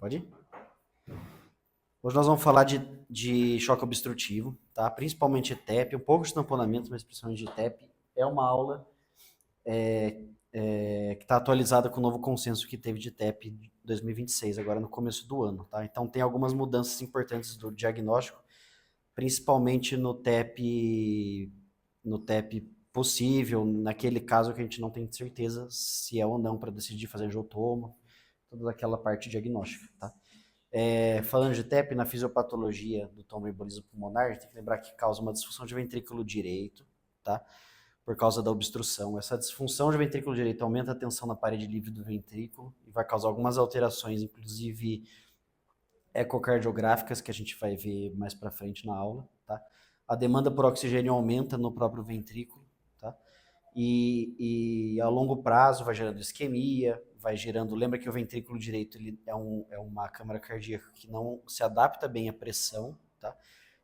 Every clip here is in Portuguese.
Pode ir? Hoje nós vamos falar de choque obstrutivo, tá? Principalmente TEP, um pouco de tamponamento, mas principalmente de TEP. É uma aula que está atualizada com o novo consenso que teve de TEP 2026, agora no começo do ano, tá? Então tem algumas mudanças importantes do diagnóstico, principalmente no TEP possível, naquele caso que a gente não tem certeza se é ou não para decidir fazer angiotoma, toda aquela parte diagnóstica, tá? Falando de TEP, na fisiopatologia do tromboembolismo pulmonar, a gente tem que lembrar que causa uma disfunção de ventrículo direito, tá? Por causa da obstrução. Essa disfunção de ventrículo direito aumenta a tensão na parede livre do ventrículo e vai causar algumas alterações, inclusive ecocardiográficas, que a gente vai ver mais para frente na aula, tá? A demanda por oxigênio aumenta no próprio ventrículo, tá? E a longo prazo vai gerando isquemia, vai gerando. Lembra que o ventrículo direito ele é uma câmara cardíaca que não se adapta bem à pressão, tá?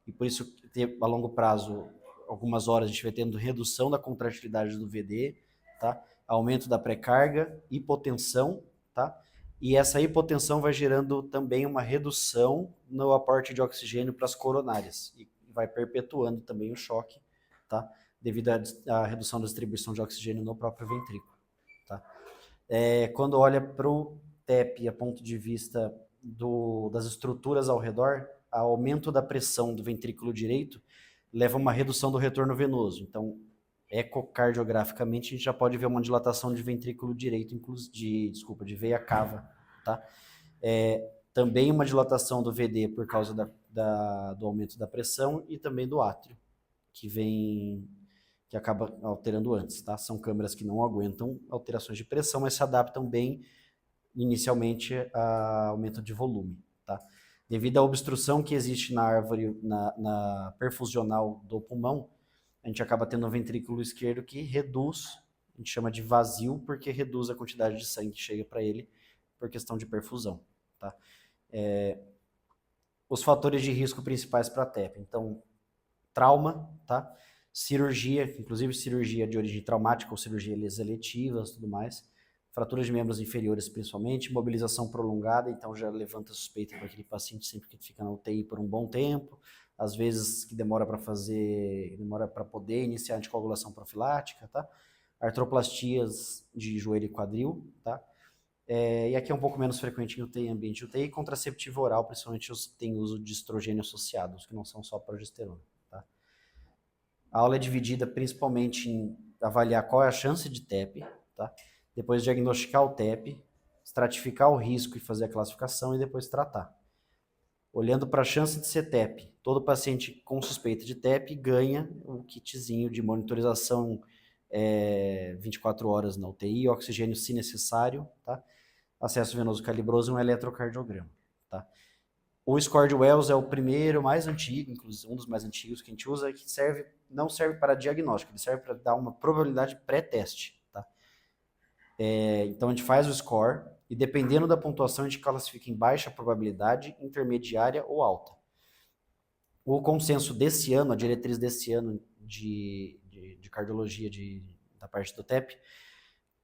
E por isso, a longo prazo, algumas horas a gente vai tendo redução da contratilidade do VD, tá? Aumento da pré-carga, hipotensão, tá? E essa hipotensão vai gerando também uma redução no aporte de oxigênio para as coronárias e vai perpetuando também o choque, tá? Devido à redução da distribuição de oxigênio no próprio ventrículo, tá? Quando olha para o TEP a ponto de vista das estruturas ao redor, o aumento da pressão do ventrículo direito leva a uma redução do retorno venoso. Então, ecocardiograficamente, a gente já pode ver uma dilatação de ventrículo direito, de veia cava, tá? Também uma dilatação do VD por causa do aumento da pressão e também do átrio, que acaba alterando antes, tá? São câmeras que não aguentam alterações de pressão, mas se adaptam bem inicialmente a aumento de volume, tá? Devido à obstrução que existe na árvore, na perfusional do pulmão, a gente acaba tendo um ventrículo esquerdo que reduz, a gente chama de vazio, porque reduz a quantidade de sangue que chega para ele por questão de perfusão, tá? Os fatores de risco principais para a TEP, então, trauma, tá? Cirurgia, inclusive cirurgia de origem traumática ou cirurgias eletivas, tudo mais. Fraturas de membros inferiores, principalmente. Mobilização prolongada, então já levanta suspeita para aquele paciente sempre que fica na UTI por um bom tempo. Às vezes que demora para poder iniciar a anticoagulação profilática, tá? Artroplastias de joelho e quadril, tá? E aqui é um pouco menos frequente em UTI e ambiente UTI. Contraceptivo oral, principalmente os que têm uso de estrogênio associado, os que não são só progesterona. A aula é dividida principalmente em avaliar qual é a chance de TEP, tá? Depois diagnosticar o TEP, estratificar o risco e fazer a classificação e depois tratar. Olhando para a chance de ser TEP, todo paciente com suspeita de TEP ganha um kitzinho de monitorização 24 horas na UTI, oxigênio se necessário, tá? Acesso venoso calibroso e um eletrocardiograma, tá? O score de Wells é o primeiro, mais antigo, inclusive um dos mais antigos que a gente usa, que não serve para diagnóstico, ele serve para dar uma probabilidade pré-teste. Tá? Então a gente faz o score e dependendo da pontuação a gente classifica em baixa probabilidade, intermediária ou alta. O consenso desse ano, a diretriz desse ano de cardiologia da parte do TEP,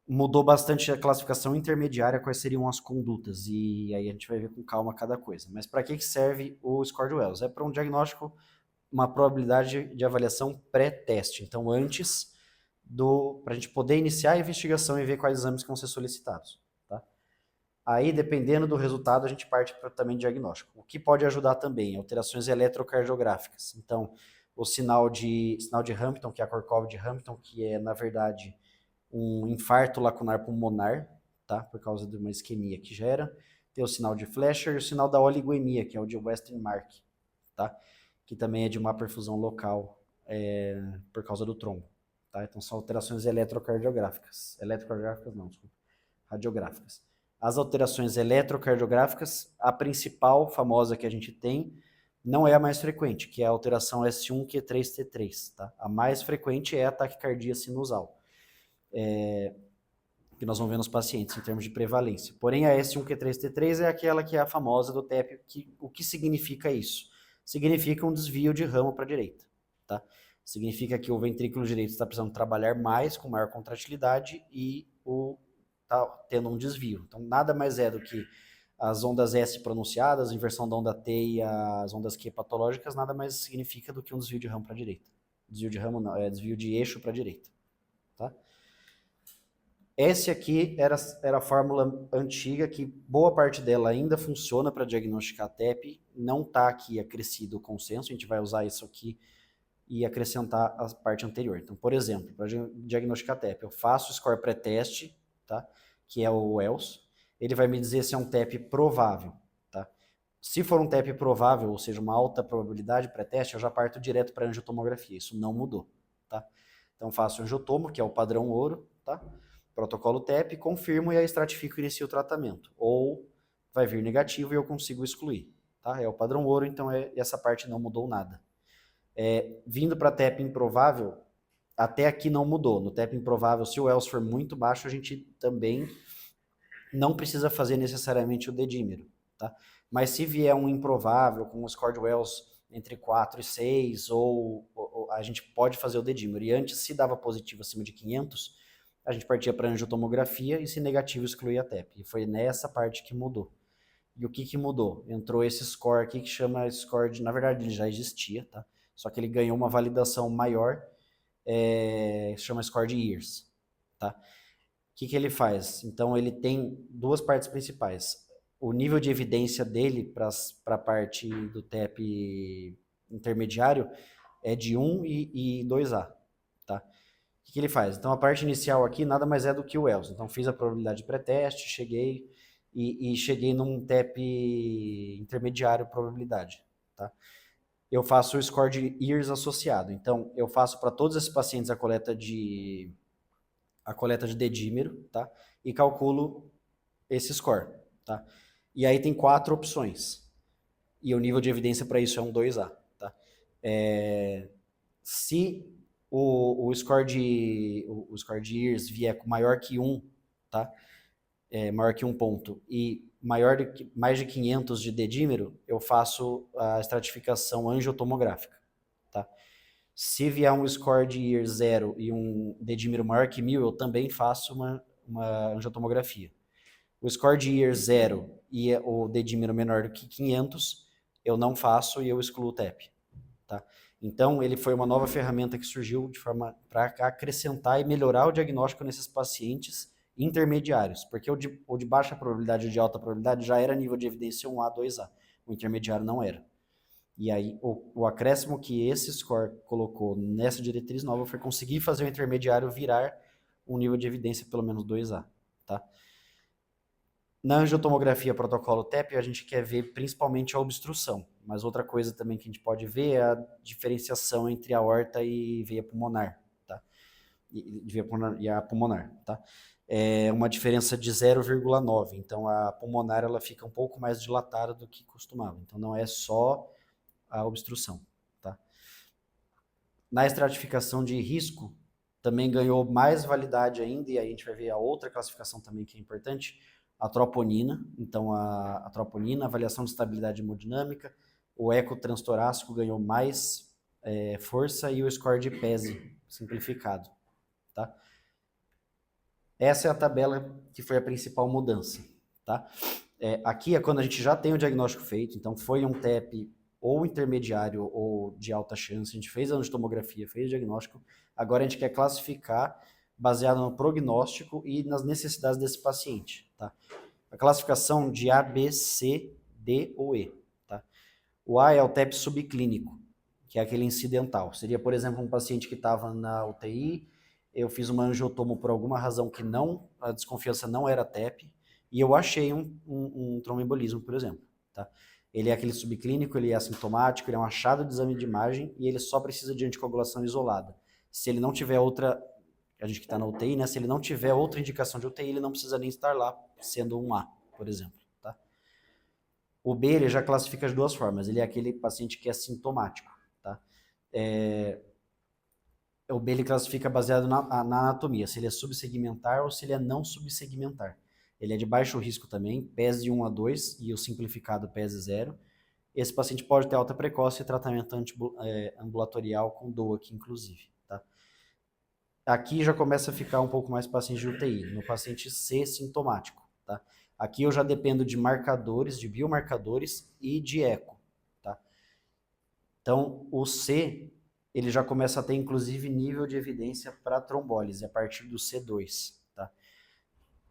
mudou bastante a classificação intermediária, quais seriam as condutas, e aí a gente vai ver com calma cada coisa. Mas para que serve o score de Wells? É para um diagnóstico, uma probabilidade de avaliação pré-teste, então antes para a gente poder iniciar a investigação e ver quais exames que vão ser solicitados. Tá? Aí, dependendo do resultado, a gente parte para também diagnóstico. O que pode ajudar também, alterações eletrocardiográficas. Então, o sinal de Hampton, que é a Korkov de Hampton, que é, na verdade, um infarto lacunar pulmonar, tá? Por causa de uma isquemia que gera. Tem o sinal de Fletcher e o sinal da oligoemia, que é o de Western Mark, tá? Que também é de má perfusão local por causa do trombo. Tá? Então são alterações eletrocardiográficas. Eletrocardiográficas não, desculpa. Radiográficas. As alterações eletrocardiográficas, a principal famosa que a gente tem, não é a mais frequente, que é a alteração S1Q3T3. Tá? A mais frequente é a taquicardia sinusal. Que nós vamos ver nos pacientes em termos de prevalência. Porém, a S1Q3T3 é aquela que é a famosa do TEP. O que significa isso? Significa um desvio de ramo para a direita. Tá? Significa que o ventrículo direito está precisando trabalhar mais, com maior contratilidade, e está tendo um desvio. Então, nada mais é do que As ondas S pronunciadas, inversão da onda T e as ondas Q patológicas nada mais significa do que um desvio de ramo para a direita. Desvio de ramo não, é desvio de eixo para a direita. Tá? Essa aqui era a fórmula antiga, que boa parte dela ainda funciona para diagnosticar TEP, não está aqui acrescido o consenso, a gente vai usar isso aqui e acrescentar a parte anterior. Então, por exemplo, para diagnosticar TEP, eu faço o score pré-teste, tá? Que é o Wells, ele vai me dizer se é um TEP provável. Tá? Se for um TEP provável, ou seja, uma alta probabilidade pré-teste, eu já parto direto para angiotomografia, isso não mudou. Tá? Então, faço o angiotomo, que é o padrão ouro, tá? Protocolo TEP, confirmo e aí estratifico e inicio o tratamento. Ou vai vir negativo e eu consigo excluir. Tá? É o padrão ouro, então essa parte não mudou nada. Vindo para TEP improvável, até aqui não mudou. No TEP improvável, se o Wells for muito baixo, a gente também não precisa fazer necessariamente o dedímero. Tá? Mas se vier um improvável, com um score de Wells entre 4 e 6, ou a gente pode fazer o dedímero. E antes, se dava positivo acima de 500, a gente partia para angiotomografia e se negativo excluía a TEP. E foi nessa parte que mudou. E o que mudou? Entrou esse score aqui que chama score de... Na verdade, ele já existia, tá? Só que ele ganhou uma validação maior, chama score de years, tá? O que ele faz? Então, ele tem duas partes principais. O nível de evidência dele para a parte do TEP intermediário é de 1 e 2A, tá? O que ele faz? Então, a parte inicial aqui nada mais é do que o Wells. Então, fiz a probabilidade pré-teste, cheguei e cheguei num TEP intermediário probabilidade, tá? Eu faço o score de years associado. Então, eu faço para todos esses pacientes a coleta de dedímero, tá? E calculo esse score, tá? E aí tem 4 opções. E o nível de evidência para isso é um 2A, tá? Se o score de years vier maior que 1, tá? Maior que 1 ponto e mais de 500 de dedímero, eu faço a estratificação angiotomográfica, tá? Se vier um score de year 0 e um dedímero maior que 1000, eu também faço uma angiotomografia. O score de year 0 e o dedímero menor do que 500, eu não faço e eu excluo o TEP, tá? Então, ele foi uma nova ferramenta que surgiu de forma para acrescentar e melhorar o diagnóstico nesses pacientes intermediários, porque o de baixa probabilidade e o de alta probabilidade já era nível de evidência 1A, 2A, o intermediário não era. E aí, o acréscimo que esse score colocou nessa diretriz nova foi conseguir fazer o intermediário virar um nível de evidência pelo menos 2A, tá? Na angiotomografia protocolo TEP, a gente quer ver principalmente a obstrução, mas outra coisa também que a gente pode ver é a diferenciação entre a aorta e veia pulmonar, tá? E a pulmonar, tá? É uma diferença de 0,9, então a pulmonar ela fica um pouco mais dilatada do que costumava, então não é só a obstrução, tá? Na estratificação de risco, também ganhou mais validade ainda, e aí a gente vai ver a outra classificação também que é importante, a troponina. Então, a troponina, a avaliação de estabilidade hemodinâmica, o eco transtorácico ganhou mais força e o score de PESI simplificado, tá? Essa é a tabela que foi a principal mudança, tá? Aqui é quando a gente já tem o diagnóstico feito, então foi um TEP ou intermediário ou de alta chance, a gente fez a angiotomografia, fez o diagnóstico, agora a gente quer classificar baseado no prognóstico e nas necessidades desse paciente, tá? A classificação de A, B, C, D ou E, tá? O A é o TEP subclínico, que é aquele incidental. Seria, por exemplo, um paciente que estava na UTI, eu fiz uma angiotomo por alguma razão que a desconfiança não era TEP, e eu achei um tromboembolismo, por exemplo, tá? Ele é aquele subclínico, ele é assintomático, ele é um achado de exame de imagem e ele só precisa de anticoagulação isolada. Se ele não tiver outra, a gente que está na UTI, né? Se ele não tiver outra indicação de UTI, ele não precisa nem estar lá, sendo um A, por exemplo, tá? O B, ele já classifica de duas formas. Ele é aquele paciente que é sintomático, tá? O B, ele classifica baseado na anatomia, se ele é subsegmentar ou se ele é não subsegmentar. Ele é de baixo risco também, PESE 1 a 2 e o simplificado PESE 0. Esse paciente pode ter alta precoce e tratamento ambulatorial com DOAC, inclusive, tá? Aqui já começa a ficar um pouco mais paciente de UTI, no paciente C sintomático, tá? Aqui eu já dependo de marcadores, de biomarcadores e de eco, tá? Então, o C, ele já começa a ter, inclusive, nível de evidência para trombólise, a partir do C2, tá?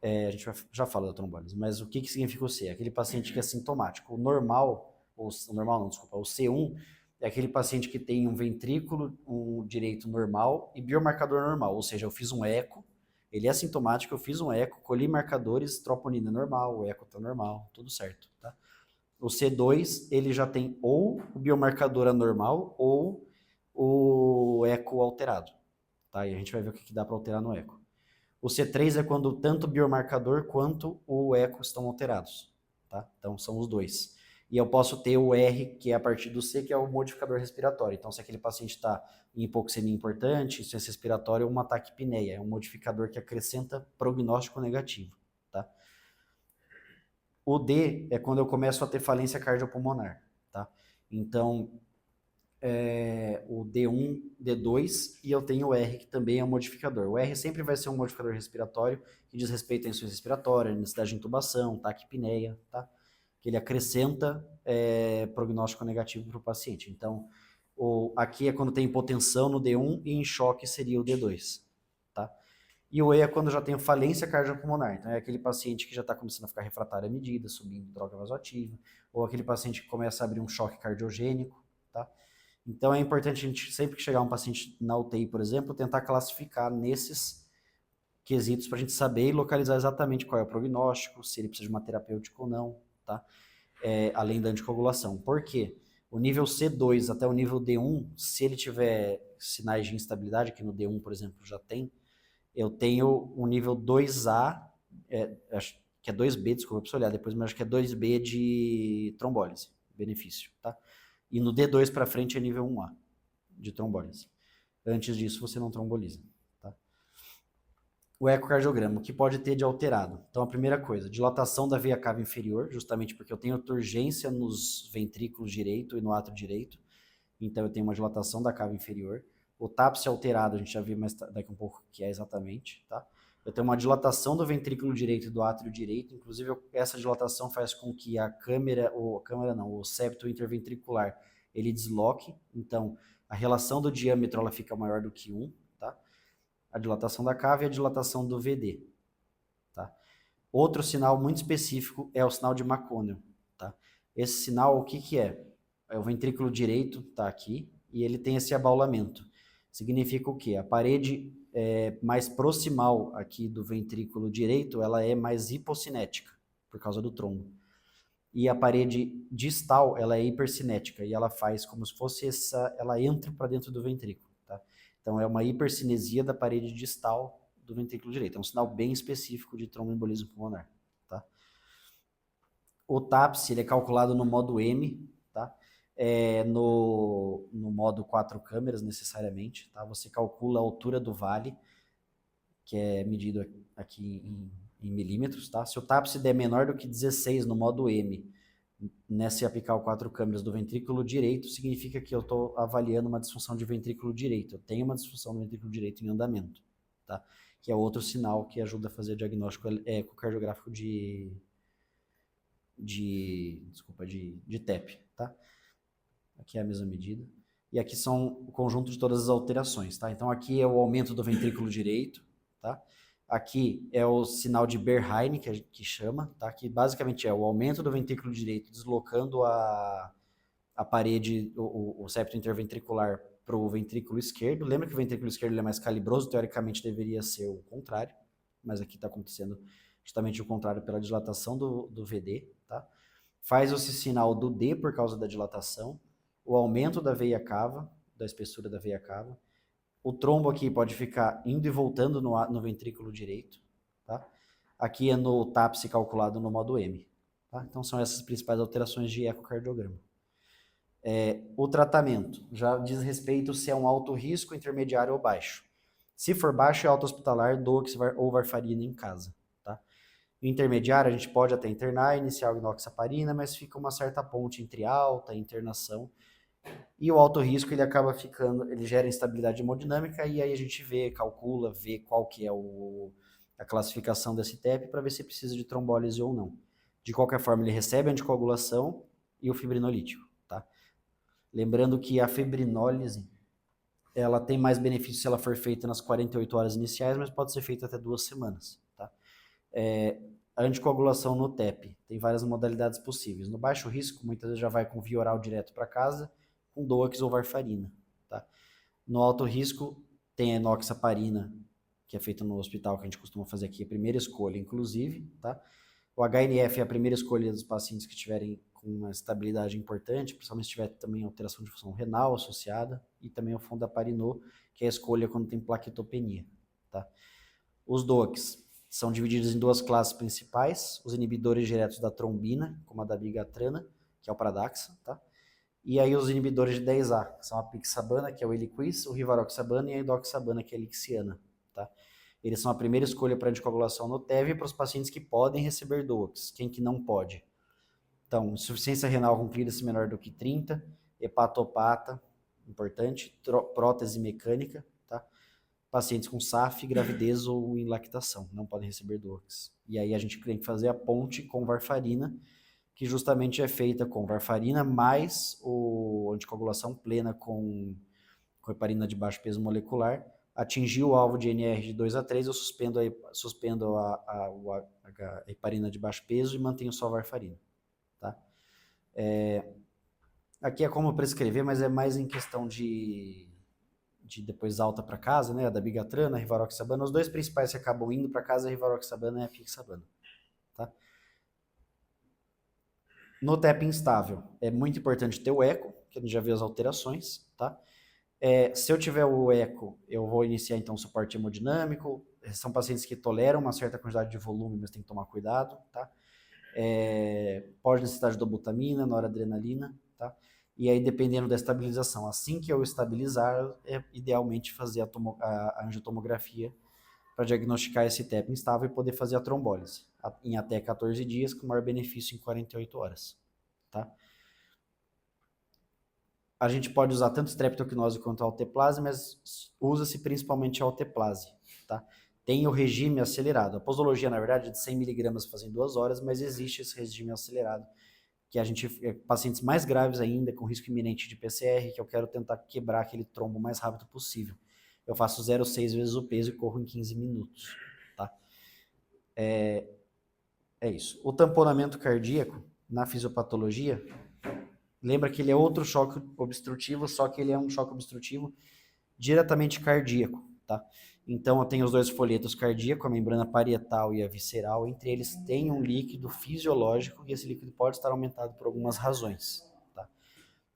A gente já fala da trombólise, mas o que significa o C? Aquele paciente que é sintomático. O normal, o normal não, desculpa, o C1 é aquele paciente que tem um ventrículo, um direito normal e biomarcador normal, ou seja, eu fiz um eco, ele é sintomático, eu fiz um eco, colhi marcadores, troponina normal, o eco tá normal, tudo certo, tá? O C2, ele já tem ou o biomarcador anormal ou o eco alterado, tá? E a gente vai ver o que dá para alterar no eco. O C3 é quando tanto o biomarcador quanto o eco estão alterados, tá? Então são os dois. E eu posso ter o R, que é a partir do C, que é o modificador respiratório. Então, se aquele paciente está em hipoxemia importante, insuficiência respiratória ou uma taquipneia, é um modificador que acrescenta prognóstico negativo, tá? O D é quando eu começo a ter falência cardiopulmonar, tá? Então, o D1, D2 e eu tenho o R, que também é um modificador. O R sempre vai ser um modificador respiratório que diz respeito à insuficiência respiratória, necessidade de intubação, taquipneia, tá? Que ele acrescenta prognóstico negativo para o paciente. Então, aqui é quando tem hipotensão no D1 e em choque seria o D2, tá? E o E é quando já tem falência cardiopulmonar. Então, é aquele paciente que já está começando a ficar refratário à medida, subindo droga vasoativa, ou aquele paciente que começa a abrir um choque cardiogênico, tá? Então, é importante a gente, sempre que chegar um paciente na UTI, por exemplo, tentar classificar nesses quesitos para a gente saber e localizar exatamente qual é o prognóstico, se ele precisa de uma terapêutica ou não, tá? Além da anticoagulação. Por quê? O nível C2 até o nível D1, se ele tiver sinais de instabilidade, que no D1, por exemplo, já tem, eu tenho um nível 2A, acho que é 2B, desculpa, eu preciso olhar depois, mas acho que é 2B de trombólise, benefício, tá? E no D2 para frente é nível 1A de trombólise. Antes disso, você não tromboliza, tá? O ecocardiograma, o que pode ter de alterado? Então, a primeira coisa, dilatação da veia cava inferior, justamente porque eu tenho turgência nos ventrículos direito e no átrio direito, então eu tenho uma dilatação da cava inferior. O TAPS alterado, a gente já viu mais daqui um pouco o que é exatamente, tá? Eu tenho uma dilatação do ventrículo direito e do átrio direito, inclusive essa dilatação faz com que o septo interventricular, ele desloque, então a relação do diâmetro ela fica maior do que 1, tá? A dilatação da cava e a dilatação do VD, tá? Outro sinal muito específico é o sinal de McConnell, tá? Esse sinal, o que que é? O ventrículo direito tá aqui e ele tem esse abaulamento. Significa o quê? A parede mais proximal aqui do ventrículo direito, ela é mais hipocinética, por causa do trombo. E a parede distal, ela é hipercinética, e ela faz como se fosse ela entra para dentro do ventrículo, tá? Então é uma hipercinesia da parede distal do ventrículo direito. É um sinal bem específico de tromboembolismo pulmonar, tá? O TAPS, ele é calculado no modo M, tá? No modo 4 câmeras, necessariamente, tá? Você calcula a altura do vale, que é medido aqui em milímetros, tá? Se o TAPS der menor do que 16 no modo M, nessa apical 4 câmeras do ventrículo direito, significa que eu estou avaliando uma disfunção de ventrículo direito. Eu tenho uma disfunção do ventrículo direito em andamento, tá? Que é outro sinal que ajuda a fazer diagnóstico ecocardiográfico de TEP, tá? Aqui é a mesma medida. E aqui são o conjunto de todas as alterações, tá? Então aqui é o aumento do ventrículo direito, tá? Aqui é o sinal de Berheim, que chama, tá? Que basicamente é o aumento do ventrículo direito deslocando a parede, o septo interventricular para o ventrículo esquerdo. Lembra que o ventrículo esquerdo é mais calibroso, teoricamente deveria ser o contrário, mas aqui está acontecendo justamente o contrário pela dilatação do VD, tá? Faz esse sinal do D por causa da dilatação, o aumento da veia cava, da espessura da veia cava. O trombo aqui pode ficar indo e voltando no ventrículo direito, tá? Aqui é no TAPS calculado no modo M, tá? Então são essas principais alterações de ecocardiograma. O tratamento já diz respeito se é um alto risco, intermediário ou baixo. Se for baixo, é alta hospitalar, Dox ou varfarina em casa, tá? Intermediário, a gente pode até internar, iniciar o inoxaparina, mas fica uma certa ponte entre alta e internação. E o alto risco, ele acaba ficando, ele gera instabilidade hemodinâmica, e aí a gente calcula, vê qual que é a classificação desse TEP para ver se precisa de trombólise ou não. De qualquer forma, ele recebe a anticoagulação e o fibrinolítico, tá? Lembrando que a fibrinólise, ela tem mais benefício se ela for feita nas 48 horas iniciais, mas pode ser feita até 2 semanas, tá? A anticoagulação no TEP tem várias modalidades possíveis. No baixo risco, muitas vezes já vai com via oral direto para casa, com DOAX ou varfarina, tá? No alto risco, tem a enoxaparina, que é feita no hospital, que a gente costuma fazer aqui, a primeira escolha, inclusive, tá? O HNF é a primeira escolha dos pacientes que tiverem com uma estabilidade importante, principalmente se tiver também alteração de função renal associada, e também o fondaparinol, que é a escolha quando tem plaquetopenia, tá? Os DOACs são divididos em 2 classes principais, os inibidores diretos da trombina, como a dabigatrana, que é o Pradaxa, tá? E aí os inibidores de 10A, que são a apixabana, que é o Eliquis, o rivaroxabana e a indoxabana, que é a elixiana, tá? Eles são a primeira escolha para anticoagulação no TEV para os pacientes que podem receber DOACs, quem que não pode. Então, insuficiência renal com clearance menor do que 30, hepatopata, importante, prótese mecânica, tá? Pacientes com SAF, gravidez ou em lactação, não podem receber DOACs. E aí a gente tem que fazer a ponte com varfarina, que justamente é feita com varfarina mais a anticoagulação plena com heparina de baixo peso molecular. Atingiu o alvo de NR de 2 a 3, eu suspendo a heparina de baixo peso e mantenho só a varfarina. Tá? Aqui é como prescrever, mas é mais em questão de depois alta para casa, né? A dabigatrana, a rivaroxabana. Os 2 principais que acabam indo para casa é a rivaroxabana e a apixabana. Tá? No TEP instável, é muito importante ter o eco, que a gente já viu as alterações, tá? Se eu tiver o eco, eu vou iniciar então suporte hemodinâmico. São pacientes que toleram uma certa quantidade de volume, mas tem que tomar cuidado, tá? Pode necessitar de dobutamina, noradrenalina, tá? E aí, dependendo da estabilização, assim que eu estabilizar, é idealmente fazer a angiotomografia para diagnosticar esse TEP instável e poder fazer a trombólise em até 14 dias, com maior benefício em 48 horas, tá? A gente pode usar tanto streptoquinose quanto alteplase, mas usa-se principalmente a alteplase, tá? Tem o regime acelerado. A posologia, na verdade, é de 100 mg fazem 2 horas, mas existe esse regime acelerado, que a gente, pacientes mais graves ainda, com risco iminente de PCR, que eu quero tentar quebrar aquele trombo o mais rápido possível. Eu faço 0,6 vezes o peso e corro em 15 minutos, tá? É isso. O tamponamento cardíaco, na fisiopatologia, lembra que ele é outro choque obstrutivo, só que ele é um choque obstrutivo diretamente cardíaco, tá? Então, eu tenho os 2 folhetos cardíacos, a membrana parietal e a visceral. Entre eles tem um líquido fisiológico e esse líquido pode estar aumentado por algumas razões, tá?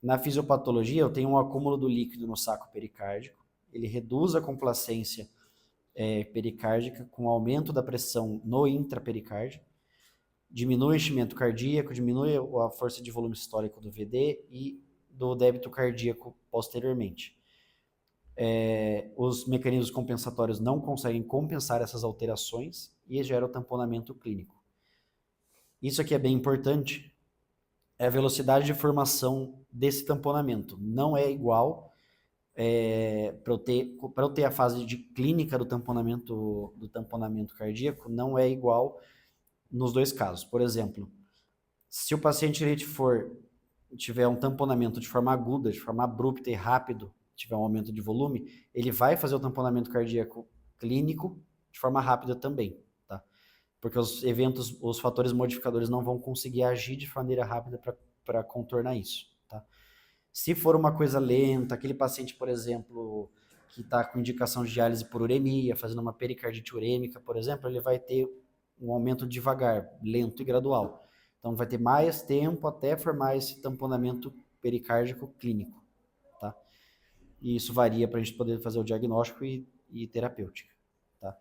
Na fisiopatologia, eu tenho um acúmulo do líquido no saco pericárdico. Ele reduz a complacência pericárdica com aumento da pressão no intrapericárdio, diminui o enchimento cardíaco, diminui a força de volume sistólico do VD e do débito cardíaco posteriormente. Os mecanismos compensatórios não conseguem compensar essas alterações e gera o tamponamento clínico. Isso aqui é bem importante, é a velocidade de formação desse tamponamento. Não é igual para eu ter a fase de clínica do tamponamento cardíaco, não é igual nos 2 casos. Por exemplo, se o paciente tiver um tamponamento de forma aguda, de forma abrupta e rápido, tiver um aumento de volume, ele vai fazer o tamponamento cardíaco clínico de forma rápida também, tá? Porque os fatores modificadores não vão conseguir agir de maneira rápida para contornar isso, tá? Se for uma coisa lenta, aquele paciente, por exemplo, que está com indicação de diálise por uremia, fazendo uma pericardite urêmica, por exemplo, ele vai ter um aumento devagar, lento e gradual. Então, vai ter mais tempo até formar esse tamponamento pericárdico clínico, tá? E isso varia para a gente poder fazer o diagnóstico e terapêutica, tá?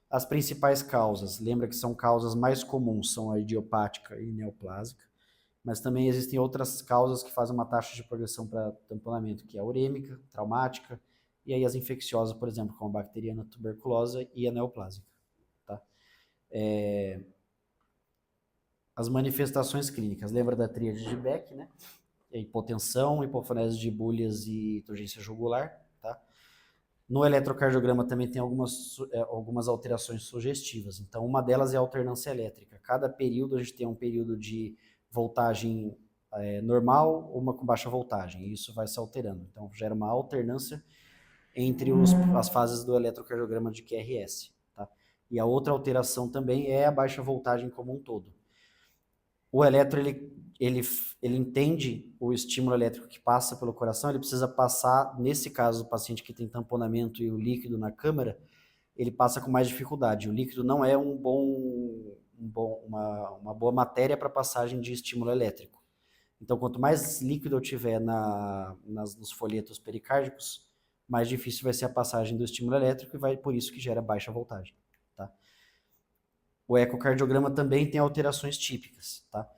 As principais causas, lembra que são causas mais comuns, são a idiopática e neoplásica, mas também existem outras causas que fazem uma taxa de progressão para tamponamento, que é a urêmica, traumática, e aí as infecciosas, por exemplo, como a bacteriana tuberculosa e a neoplásica, tá? As manifestações clínicas, lembra da tríade de Beck, né? Hipotensão, hipofonese de bulhas e turgência jugular, tá? No eletrocardiograma também tem algumas alterações sugestivas. Então, uma delas é a alternância elétrica. Cada período a gente tem um período de voltagem normal, uma com baixa voltagem. E isso vai se alterando. Então, gera uma alternância entre as fases do eletrocardiograma de QRS. Tá? E a outra alteração também é a baixa voltagem como um todo. O eletro, ele entende o estímulo elétrico que passa pelo coração, ele precisa passar, nesse caso, o paciente que tem tamponamento e o líquido na câmara, ele passa com mais dificuldade. O líquido não é uma boa matéria para passagem de estímulo elétrico. Então, quanto mais líquido eu tiver nos folhetos pericárdicos, mais difícil vai ser a passagem do estímulo elétrico e por isso que gera baixa voltagem. Tá? O ecocardiograma também tem alterações típicas, tá?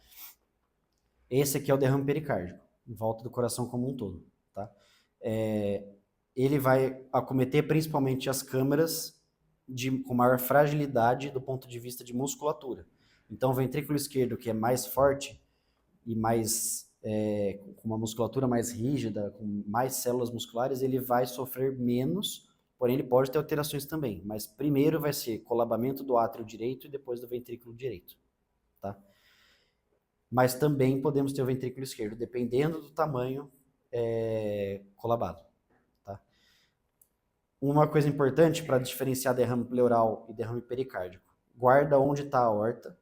Esse aqui é o derrame pericárdico, em volta do coração como um todo, tá? Ele vai acometer principalmente as câmaras com maior fragilidade do ponto de vista de musculatura. Então, o ventrículo esquerdo, que é mais forte e com uma musculatura mais rígida, com mais células musculares, ele vai sofrer menos, porém ele pode ter alterações também, mas primeiro vai ser colabamento do átrio direito e depois do ventrículo direito, tá? Mas também podemos ter o ventrículo esquerdo, dependendo do tamanho colabado, tá? Uma coisa importante para diferenciar derrame pleural e derrame pericárdico, guarda onde está a aorta,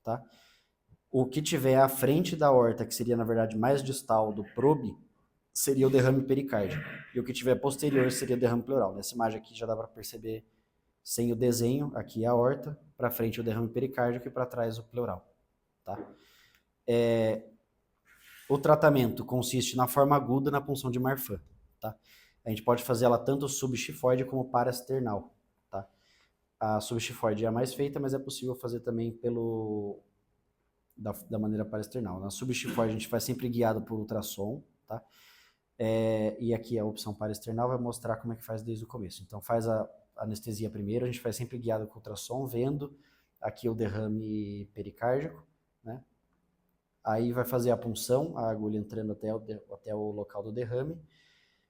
tá? O que tiver à frente da aorta, que seria na verdade mais distal do probe, seria o derrame pericárdico. E o que tiver posterior seria o derrame pleural. Nessa imagem aqui já dá para perceber, sem o desenho, aqui a aorta, para frente o derrame pericárdico e para trás o pleural. Tá? O tratamento consiste na forma aguda na punção de Marfan. Tá? A gente pode fazer ela tanto subxifoide como parasternal. Tá? A subxifoide é a mais feita, mas é possível fazer também da maneira parasternal. Na subxifoide a gente faz sempre guiado por ultrassom, tá? E aqui a opção parasternal vai mostrar como é que faz desde o começo. Então faz a anestesia primeiro, a gente faz sempre guiado com ultrassom, vendo aqui o derrame pericárdico, né? Aí vai fazer a punção, a agulha entrando até o local do derrame.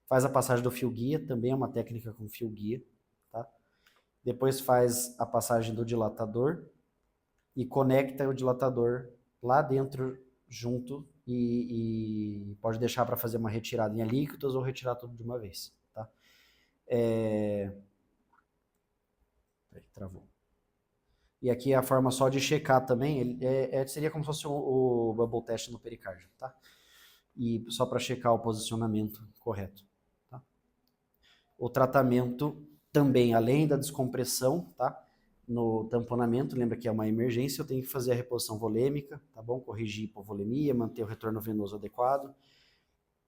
Faz a passagem do fio guia, também é uma técnica com fio guia, tá? Depois faz a passagem do dilatador e conecta o dilatador lá dentro junto e pode deixar para fazer uma retirada em alíquotas ou retirar tudo de uma vez, tá? Travou. E aqui a forma só de checar também, seria como se fosse o bubble test no pericárdio, tá? E só para checar o posicionamento correto, tá? O tratamento também, além da descompressão, tá? No tamponamento, lembra que é uma emergência, eu tenho que fazer a reposição volêmica, tá bom? Corrigir hipovolemia, manter o retorno venoso adequado.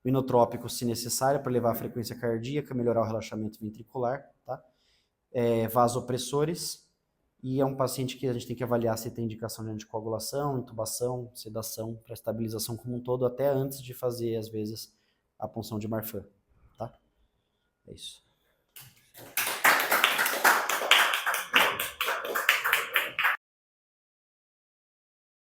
O inotrópico, se necessário, para levar a frequência cardíaca, melhorar o relaxamento ventricular, tá? Vasopressores, e é um paciente que a gente tem que avaliar se tem indicação de anticoagulação, intubação, sedação, para estabilização como um todo, até antes de fazer, às vezes, a punção de Marfan, tá? É isso.